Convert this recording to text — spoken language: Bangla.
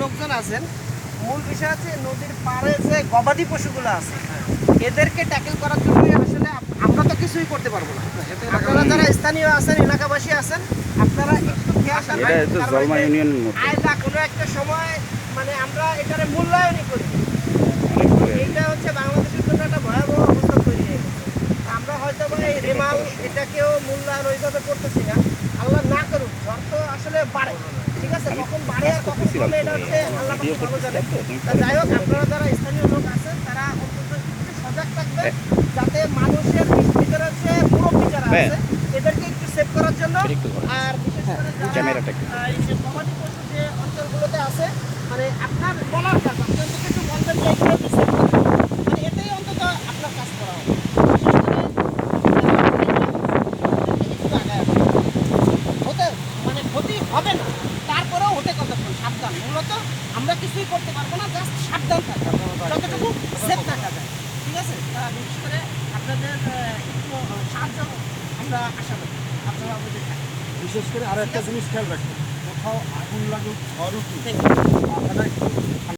লোকজন আছেন, মূল বিষয় হচ্ছে নদীর পাড়ে যে গবাদি পশুগুলো আছে এদেরকে ট্যাকেল করার জন্যই আসলে আমরা তো কিছুই করতে পারবো না। আপনারা যারা স্থানীয় আছেন, এলাকাবাসী আছেন, আপনারা একটু খেয়াল রাখবেন। আয়দা কোনো একটা সময় মানে আমরা এটারে মূল্যায়নই করি, এইটা হচ্ছে বাংলাদেশের জন্য একটা ভয়াবহ অবস্থা তৈরি হয়ে গেছে। আমরা হয়তো বা এই রেমাল এটাকেও মূল্যায়ন ওইভাবে করতেছি না। আল্লাহ না করুক, ঝড় তো আসলে বাড়ে, ঠিক আছে, কখন বাড়ে আর কখন কমে এটা হচ্ছে আল্লাহ পাক ভালো জানে। যাই হোক, আপনারা যারা স্থানীয় লোক আছেন তারা অন্তত একটু সজাগ থাকবেন, যাতে মানুষের ভিতরে যে মুরব্বী যারা আছে এদেরকে একটু সেভ করার জন্য। আর বিশেষ করে এই যে গবাদি পশু যে অঞ্চলগুলোতে আছে, মানে আপনার বলার কাজ, আপনি অন্তত একটু বলবেন যে এগুলো একটু সেভ করবেন, মানে এতেই অন্তত আপনার কাজ করা হবে। হতে মানে ক্ষতি হবে না, তারপরেও হতে কতক্ষণ সাবধান। মূলত আমরা কিছুই করতে পারবো না, জাস্ট সাবধান থাকা, যতটুকু সেফ থাকা যায়, ঠিক আছে। বিশেষ করে আপনাদের একটু সাহায্য আমরা আশা করি, আপনারা আমাদের থাকেন। বিশেষ করে আর একটা জিনিস খেয়াল রাখবেন, কোথাও আগুন লাগুক ঝড় উঠুক